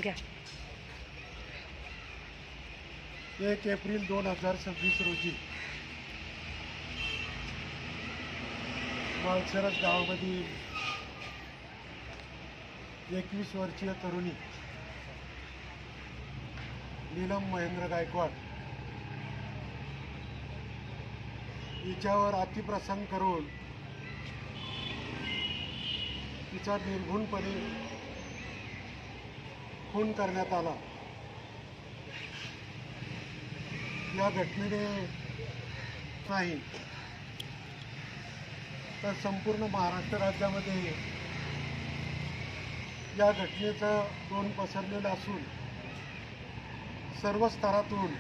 घ्या. 1 एप्रिल 2026 रोजी माळशिरस गावामधील 21 वर्षीय तरुणी नीलम महेंद्र गायकवाड हिच्यावर अतिप्रसंग करून तिचा निर्घृणपणे खून करण्यात आला. या घटनेने नाही तर संपूर्ण महाराष्ट्र राज्यामध्ये या घटनेचं दोन पसरलेलं असून सर्व स्तरातून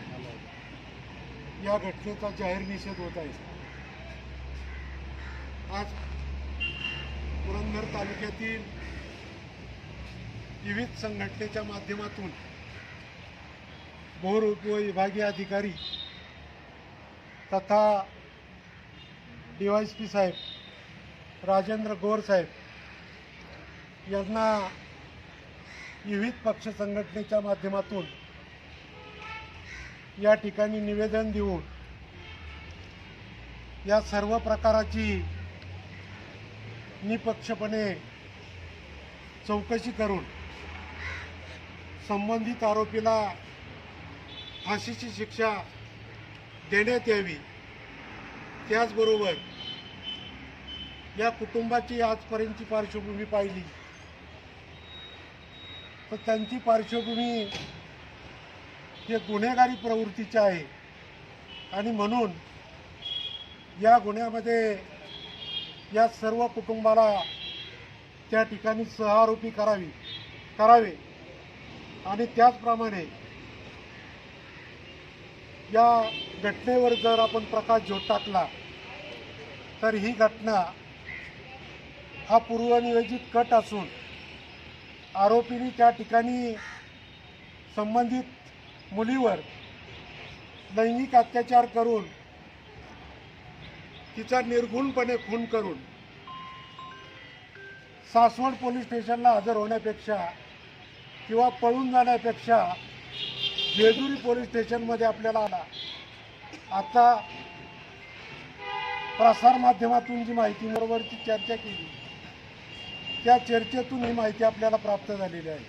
या घटनेचा जाहीर निषेध होत आहे. आज पुरंदर तालुक्यातील विविध संघटनेच्या माध्यमातून भोर उपविभागीय अधिकारी तथा DYSP साहेब राजेंद्र गोर साहेब यांना विविध पक्ष संघटनेच्या माध्यमातून या ठिकाणी निवेदन देऊन या सर्व प्रकाराची निपक्षपणे चौकशी करून संबंधित आरोपीला फाशीची शिक्षा देण्यात यावी. त्याचबरोबर या कुटुंबाची आजपर्यंतची पार्श्वभूमी पाहिली तर त्यांची पार्श्वभूमी हे गुन्हेगारी प्रवृत्तीची आहे आणि म्हणून या गुन्ह्यामध्ये या सर्व कुटुंबाला त्या ठिकाणी सहआरोपी करावे आणि त्याचप्रमाणे या घटनेवर जर आपण प्रकाश झोत टाकला तर ही घटना हा पूर्वनियोजित कट असून आरोपींनी त्या ठिकाणी संबंधित मुलीवर लैंगिक अत्याचार करून तिचा निर्घृणपणे खून करून सासवड पोलीस स्टेशनला हजर होण्यापेक्षा किंवा पळून जाण्यापेक्षा जेजुरी पोलीस स्टेशनमध्ये आपल्याला आला. आता प्रसारमाध्यमातून जी माहितीबरोबरची चर्चा केली त्या चर्चेतून ही माहिती आपल्याला प्राप्त झालेली आहे.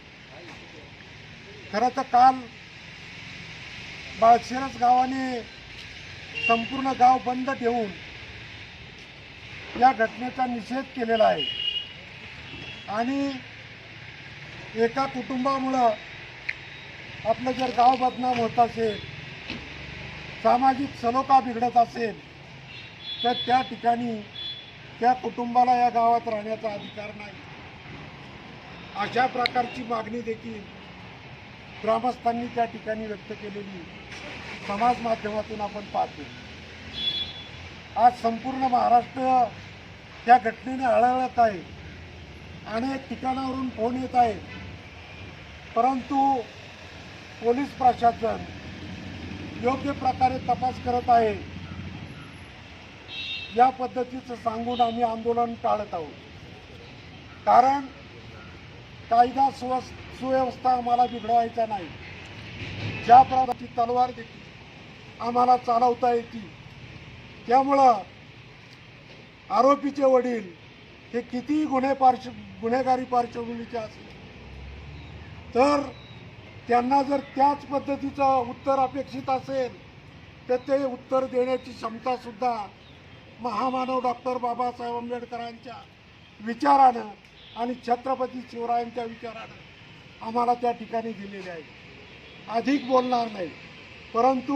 खरं तर काल माळशिरस गावाने संपूर्ण गाव बंद ठेवून या घटनेचा निषेध केलेला आहे आणि एका कुटुंबामुळं आपलं जर गाव बदनाम होत असेल, सामाजिक सलोखा बिघडत असेल तर त्या ठिकाणी त्या कुटुंबाला या गावात राहण्याचा अधिकार नाही. अशा प्रकारची मागणी देखील ग्रामस्थांनी त्या ठिकाणी व्यक्त केलेली समाज माध्यमातून आपण पाहतो. आज संपूर्ण महाराष्ट्र त्या घटनेने हळहळत आहे. अनेक ठिकाणावरून फोन येत आहे, परंतु पोलीस प्रशासन योग्य प्रकारे तपास करत आहे. या पद्धतीचं सांगून आम्ही आंदोलन टाळत आहोत. कारण कायदा सुव्यवस्था आम्हाला बिघडवायचा नाही. ज्या प्रकारची तलवार देखील आम्हाला चालवता येते. त्यामुळं आरोपीचे वडील हे कितीही गुन्हेगारी पार्श्वभूमीचे असले तर त्यांना जर त्याच पद्धतीचं उत्तर अपेक्षित असेल तर ते उत्तर देण्याची क्षमतासुद्धा महामानव डॉक्टर बाबासाहेब आंबेडकरांच्या विचारानं आणि छत्रपती शिवरायांच्या विचारानं आम्हाला त्या ठिकाणी दिलेले आहे. अधिक बोलणार नाही, परंतु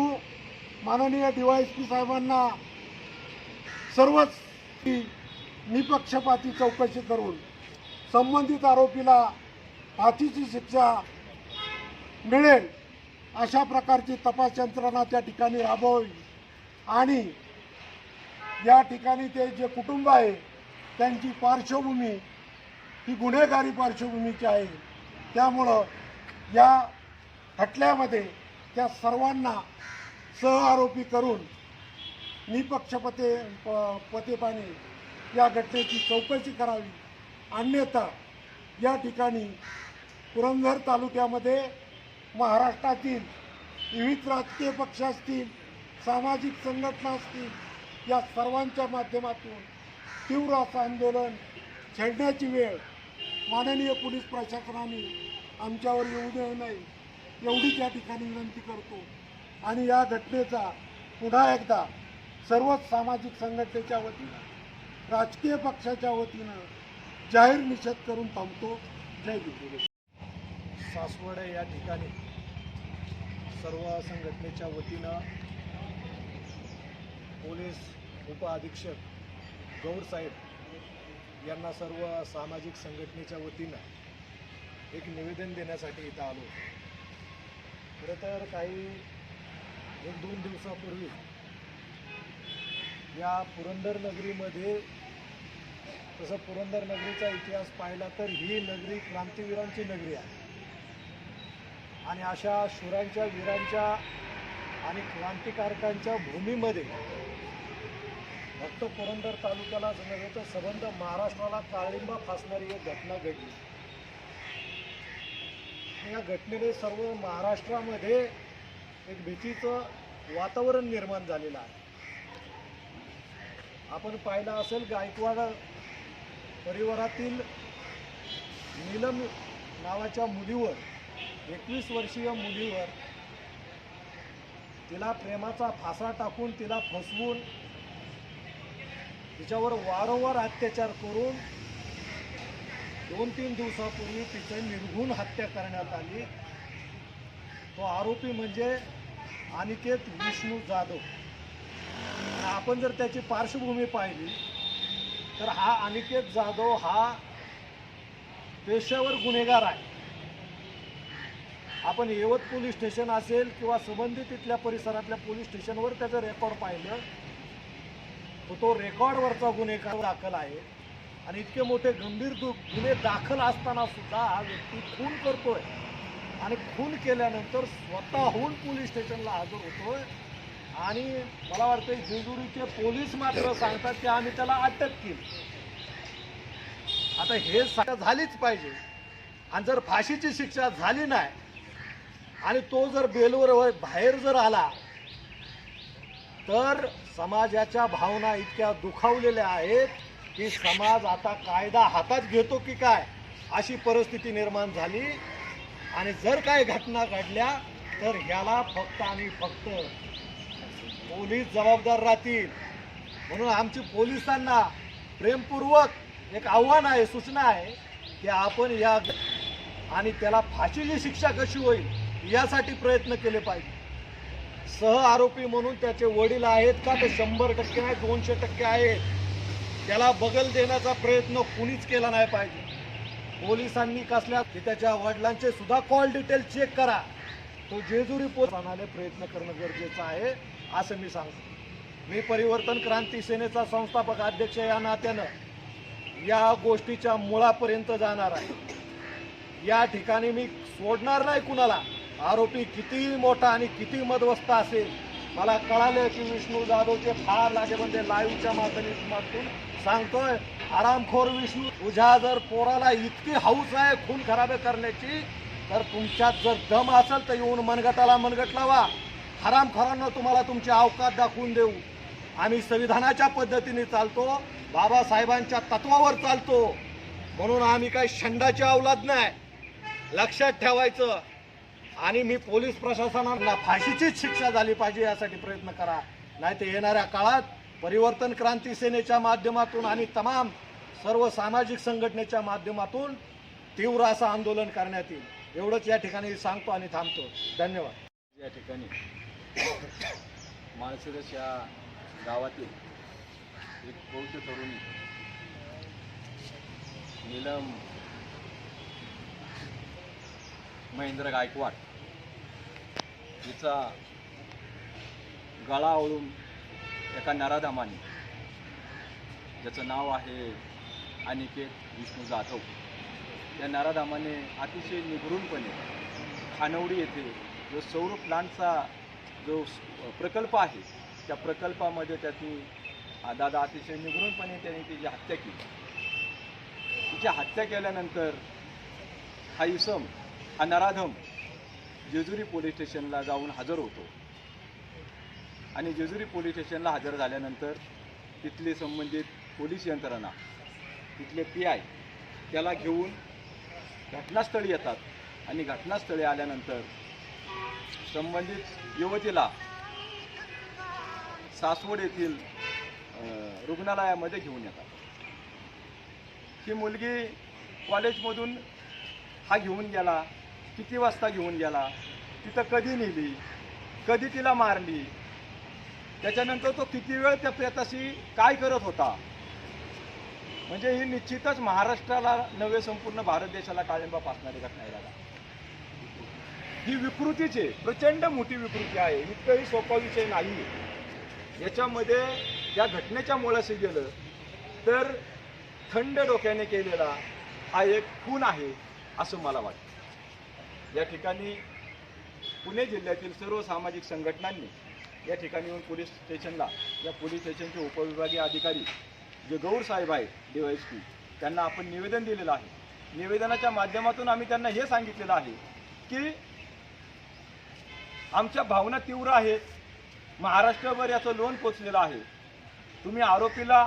माननीय DYSP साहेबांना सर्वच निपक्षपाती चौकशी करून संबंधित आरोपीला फाशीची शिक्षा मिळेल अशा प्रकारची तपास यंत्रणा त्या ठिकाणी राबवावी आणि या ठिकाणी ते जे कुटुंब आहे त्यांची पार्श्वभूमी ही गुन्हेगारी पार्श्वभूमीची आहे. त्यामुळं या खटल्यामध्ये त्या सर्वांना सहआरोपी करून निपक्षपातीपणे या घटनेची चौकशी करावी. अन्यथा या ठिकाणी पुरंदर तालुक्यामध्ये महाराष्ट्रातील विविध राजकीय पक्ष असतील, सामाजिक संघटना असतील, या सर्वांच्या माध्यमातून तीव्र असं आंदोलन छेडण्याची वेळ माननीय पोलीस प्रशासनाने आमच्यावर येऊ देऊ नये एवढीच या ठिकाणी विनंती करतो. आणि या घटनेचा पुन्हा एकदा सर्वच सामाजिक संघटनेच्या वतीनं, राजकीय पक्षाच्या वतीनं जाहीर निषेध करून थांबतो. जय भीम. सासवड या ठिकाणी सर्व संघटनेच्या वतीनं पोलीस उपअधीक्षक गौर साहेब यांना सर्व सामाजिक संघटनेच्या वतीनं एक निवेदन देण्यासाठी इथं आलो. खरं तर काही 1-2 दिवसापूर्वी या पुरंदर नगरीमध्ये, तसं पुरंदर नगरीचा इतिहास पाहिला तर ही नगरी क्रांतीवीरांची नगरी आहे. आणि अशा शूरांच्या, वीरांच्या आणि क्रांतिकारकांच्या भूमीमध्ये फक्त पुरंदर तालुक्यालाच नव्हे तर संबंध महाराष्ट्राला काळिंबा फासणारी एक घटना घडली. या घटनेने सर्व महाराष्ट्रामध्ये एक भीतीचं वातावरण निर्माण झालेलं आहे. आपण पाहिलं असेल, गायकवाड परिवारातील नीलम नावाच्या मुलीवर, 21 वर्षीय मुलीवर तिला प्रेमाचा फासा टाकून, तिला फसवून, तिच्यावर वारंवार अत्याचार करून 2-3 दिवसापूर्वी तिची निर्घृण हत्या करण्यात आली. तो आरोपी म्हणजे अनिकेत विष्णू जाधव. आपण जर त्याची पार्श्वभूमी पाहिली तर हा अनिकेत जाधव हा पेशावर गुन्हेगार आहे. आपण येवत पोलीस स्टेशन असेल किंवा संबंधित तिथल्या परिसरातल्या पोलीस स्टेशनवर त्याचं रेकॉर्ड पाहिलं तर तो रेकॉर्डवरचा गुन्हेगार दाखल आहे. आणि इतके मोठे गंभीर गुन्हे दाखल असताना सुद्धा हा व्यक्ती खून करतोय आणि खून केल्यानंतर स्वतःहून पोलीस स्टेशनला हजर होतोय. आणि मला वाटतं जेजुरीचे पोलीस मात्र सांगतात की आम्ही त्याला अटक केली. आता हे झालीच पाहिजे. आणि जर फाशीची शिक्षा झाली नाही आणि तो जर बेलवर बाहेर जर आला तर समाजाच्या भावना इतक्या दुखावलेल्या आहेत की समाज आता कायदा हातात घेतो की काय अशी परिस्थिती निर्माण झाली. आणि जर काय घटना घडल्या तर ह्याला फक्त आणि फक्त पोलीस जबाबदार राहतील. म्हणून आमची पोलिसांना प्रेमपूर्वक एक आव्हान आहे, सूचना आहे की आपण या आणि त्याला फाशीची शिक्षा कशी होईल यासाठी प्रयत्न केले पाहिजे. सह आरोपी म्हणून त्याचे वडील आहेत का ते 100% नाही 200% आहेत. त्याला बगल देण्याचा प्रयत्न कुणीच केला नाही पाहिजे. पोलिसांनी कसल्या की त्याच्या वडिलांचे सुद्धा कॉल डिटेल चेक करा. तो जेजुरी पोलिसांना प्रयत्न करणं गरजेचं आहे असं मी सांगतो. मी परिवर्तन क्रांती सेनेचा संस्थापक अध्यक्ष या नात्यानं या गोष्टीच्या मुळापर्यंत जाणार आहे. या ठिकाणी मी सोडणार नाही कुणाला. आरोपी किती मोठा आणि किती मदवस्त असेल. मला कळालं की विष्णू जाधवचे फार लागेबंदे लाईव्हच्या माध्यमातून सांगतोय. आरामखोर विष्णू, तुझ्या जर पोराला इतकी हौस आहे खून खराबे करण्याची तर तुमच्यात जर दम असेल तर येऊन मनगटाला मनगट लावा. हरामखोरांना तुम्हाला तुमची अवकात दाखवून देऊ. आम्ही संविधानाच्या पद्धतीने चालतो, बाबासाहेबांच्या तत्वावर चालतो. म्हणून आम्ही काही शंडाची औलाद नाही, लक्षात ठेवायचं. आणि मी पोलीस प्रशासनाला फाशीचीच शिक्षा झाली पाहिजे यासाठी प्रयत्न करा. नाही तर येणाऱ्या काळात परिवर्तन क्रांती सेनेच्या माध्यमातून आणि तमाम सर्व सामाजिक संघटनेच्या माध्यमातून तीव्र असं आंदोलन करण्यात येईल. एवढंच या ठिकाणी सांगतो आणि थांबतो. धन्यवाद. या ठिकाणी माळशिरस या गावातील एक बौद्ध तरुणी नीलम महेंद्र गायकवाड हिचा गळा आवळून एका नराधमाने, ज्याचं नाव आहे अनिकेत विष्णू जाधव, या नराधमाने अतिशय निगरूनपणे खानवडी येथे जो सौर प्लांटचा जो प्रकल्प आहे त्या प्रकल्पामध्ये त्याची दादा अतिशय निगरूनपणे त्याने तिची हत्या केली. तिची हत्या केल्यानंतर हा इसम हा नराधम जेजुरी पोलीस स्टेशनला जाऊन हजर होतो आणि जेजुरी पोलीस स्टेशनला हजर झाल्यानंतर तिथले संबंधित पोलीस यंत्रणा तिथले PI त्याला घेऊन घटनास्थळी येतात आणि घटनास्थळी आल्यानंतर संबंधित युवतीला सासवड येथील रुग्णालयामध्ये घेऊन येतात. ही मुलगी कॉलेजमधून हा घेऊन गेला, किती वाजता घेऊन गेला, तिथं कधी नेली, कधी तिला मारली, त्याच्यानंतर तो किती वेळ त्या प्रेताशी काय करत होता, म्हणजे ही निश्चितच महाराष्ट्राला नव्हे संपूर्ण भारत देशाला काळिंबा फासणारी घटना आहे. ही विकृतीची प्रचंड मोठी विकृती आहे, इतकंही सोपा विषय नाही. याच्यामध्ये या घटनेच्या मुळाशी गेलं तर थंड डोक्याने केलेला हा एक खून आहे असं मला वाटतं. या ठिकाणी पुणे जिल्ह्यातील सर्व सामाजिक संघटनांनी या ठिकाणी येऊन पोलीस स्टेशनला, या पोलीस स्टेशनचे उपविभागीय अधिकारी जे गौर साहेब आहेत DYSP, त्यांना आपण निवेदन दिलेलं आहे. निवेदनाच्या माध्यमातून आम्ही त्यांना हे सांगितलेलं आहे की आमच्या भावना तीव्र आहेत, महाराष्ट्रभर याचं लोन पोचलेलं आहे. तुम्ही आरोपीला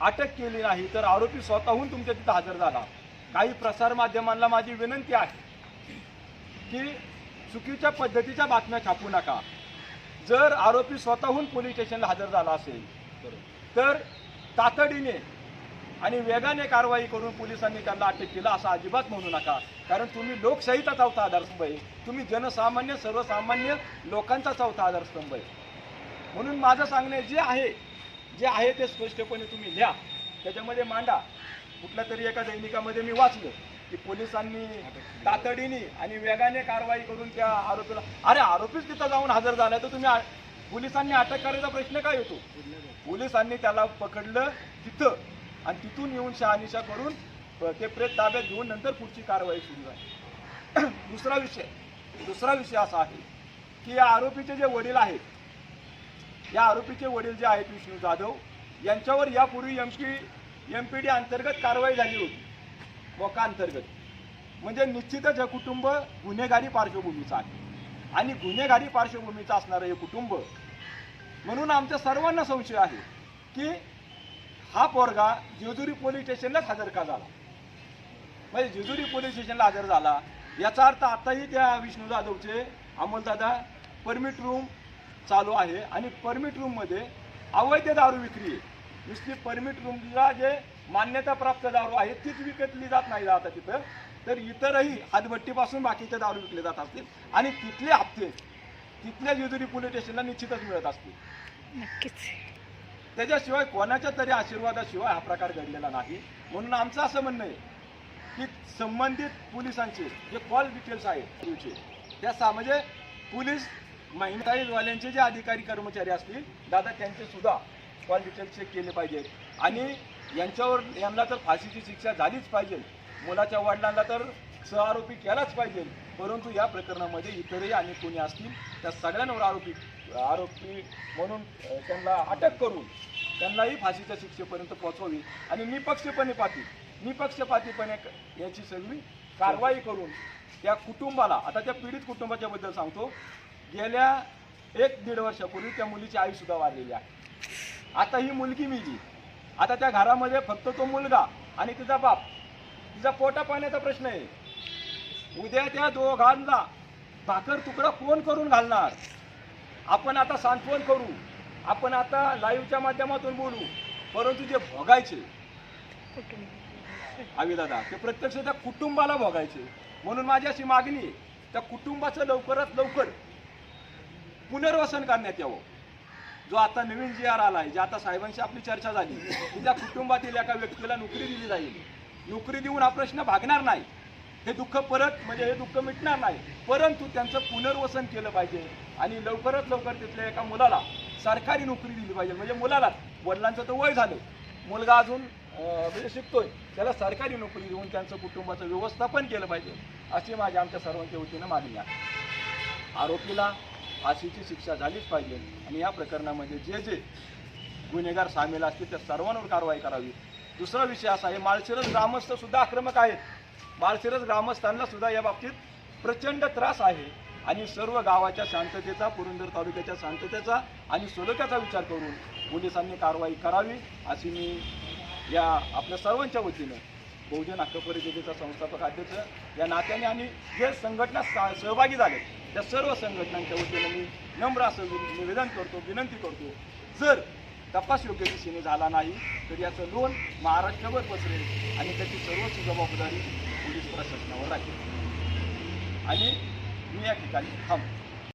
अटक केली नाही तर आरोपी स्वतःहून तुमच्या तिथं हजर झाला. काही प्रसारमाध्यमांना माझी विनंती आहे की चुकीच्या पद्धतीच्या बातम्या छापू नका. जर आरोपी स्वतःहून पोलीस स्टेशनला हजर झाला असेल तर तातडीने आणि वेगाने कारवाई करून पोलिसांनी त्यांना अटक केलं असं अजिबात म्हणू नका. कारण तुम्ही लोकशाहीचा चौथा आधारस्तंभ आहे, तुम्ही जनसामान्य सर्वसामान्य लोकांचा चौथा आधारस्तंभ आहे. म्हणून माझं सांगणे जे आहे ते स्पष्टपणे तुम्ही लिहा, त्याच्यामध्ये मांडा. कुठल्या तरी एका दैनिकामध्ये मी वाचलं की पोलिसांनी तातडीने आणि वेगाने कारवाई करून त्या आरोपीला, अरे आरोपीच तिथं जाऊन हजर झाला तर तुम्ही पोलिसांनी अटक करायचा प्रश्न काय येतो? पोलिसांनी त्याला पकडलं तिथं आणि तिथून येऊन शहानिशा करून ते प्रेत ताब्यात घेऊन नंतर पुढची कारवाई सुरू झाली. दुसरा विषय असा आहे की या आरोपीचे जे वडील आहेत, या आरोपीचे वडील जे आहेत विष्णू जाधव, यांच्यावर यापूर्वी MPD अंतर्गत कारवाई झाली होती, मोका अंतर्गत. म्हणजे निश्चितच हे कुटुंब गुन्हेगारी पार्श्वभूमीचं आहे आणि गुन्हेगारी पार्श्वभूमीचं असणारं हे कुटुंब. म्हणून आमच्या सर्वांना संशय आहे की हा पोरगा जेजुरी पोलीस स्टेशनलाच हजर का झाला. म्हणजे जेजुरी पोलीस स्टेशनला हजर झाला याचा अर्थ आताही त्या विष्णू जाधवचे अमोलदादा परमिट रूम चालू आहे आणि परमिट रूममध्ये अवैध दारू विक्री आहे. नुसती परमिट रूमला जे मान्यताप्राप्त दारू आहे तीच विकतली जात नाही आता तिथं, तर इतरही हातभट्टीपासून बाकीचे दारू विकले जात असतील आणि तिथले हप्ते तिथल्या जेजुरी पोलीस स्टेशनला निश्चितच मिळत असतील. नक्कीच. त्याच्याशिवाय कोणाच्या तरी आशीर्वादाशिवाय हा प्रकार घडलेला नाही. म्हणून आमचं असं म्हणणं आहे की संबंधित पोलिसांचे जे कॉल डिटेल्स आहेत त्या पोलीस महिलावाल्यांचे जे अधिकारी कर्मचारी असतील दादा, त्यांचे सुद्धा कॉल डिटेल्स चेक केले पाहिजेत आणि यांना तर फाशीची शिक्षा झालीच पाहिजे. मुलाच्या वडिलांना तर सहआरोपी केलाच पाहिजे. परंतु या प्रकरणामध्ये इतरही आणि कोणी असतील त्या सगळ्यांवर आरोपी म्हणून त्यांना अटक करून त्यांनाही फाशीच्या शिक्षेपर्यंत पोहोचवावी आणि निपक्षपातीपणे याची सगळी कारवाई करून त्या कुटुंबाला, आता त्या पीडित कुटुंबाच्या बद्दल सांगतो, गेल्या 1-1.5 वर्षापूर्वी त्या मुलीची आई सुद्धा वारलेली आहे. आता ही मुलगी मिली, आता त्या घरामध्ये फक्त तो मुलगा आणि तिचा बाप, तिचा पोटा पाण्याचा प्रश्न आहे. उद्या त्या दोघांना भाकर तुकडा कोण करून घालणार? आपण आता सांत्वन करू, आपण आता लाईव्हच्या माध्यमातून बोलू, परंतु जे भोगायचे दादा ते प्रत्यक्ष त्या कुटुंबाला भोगायचे. म्हणून माझी अशी मागणी आहे, त्या कुटुंबाचं लवकरात लवकर पुनर्वसन करण्यात यावं. जो आता नवीन GR आलाय, जे आता साहेबांशी आपली चर्चा झाली, की त्या कुटुंबातील एका व्यक्तीला नोकरी दिली जाईल. नोकरी देऊन हा प्रश्न भागणार नाही, हे दुःख हे दुःख मिटणार नाही, परंतु त्यांचं पुनर्वसन केलं पाहिजे आणि लवकरात लवकर तिथल्या एका मुलाला सरकारी नोकरी दिली पाहिजे. म्हणजे मुलाला, वडिलांचं तर वय झालं, मुलगा अजून म्हणजे शिकतोय, त्याला सरकारी नोकरी देऊन त्यांचं कुटुंबाचं व्यवस्थापन केलं पाहिजे अशी माझी आमच्या सर्वांच्या वतीनं मागणी आहे. आरोपीला फाशीची शिक्षा झालीच पाहिजे आणि या प्रकरणामध्ये जे गुन्हेगार सामील असतील त्या सर्वांवर कारवाई करावी. दुसरा विषय असा आहे, माळशिरस ग्रामस्थ सुद्धा आक्रमक आहेत. माळशिरस ग्रामस्थांना सुद्धा या बाबतीत प्रचंड त्रास आहे आणि सर्व गावाच्या शांततेचा, पुरंदर तालुक्याच्या शांततेचा आणि सुलक्याचा विचार करून पोलिसांनी कारवाई करावी अशी मी या आपल्या सर्वांच्या वतीनं बहुजन हक्क परिषदेचा संस्थापक अध्यक्ष या नात्याने आणि जे संघटना सहभागी झाले त्या सर्व संघटनांच्या वतीनं मी नम्र असं निवेदन करतो, विनंती करतो, जर तपास योग्य दिशेने झाला नाही तर याचं लोन महाराष्ट्रभर पसरेल आणि त्याची सर्वच जबाबदारी पोलीस प्रशासनावर राहील आणि मी या ठिकाणी थांबतो.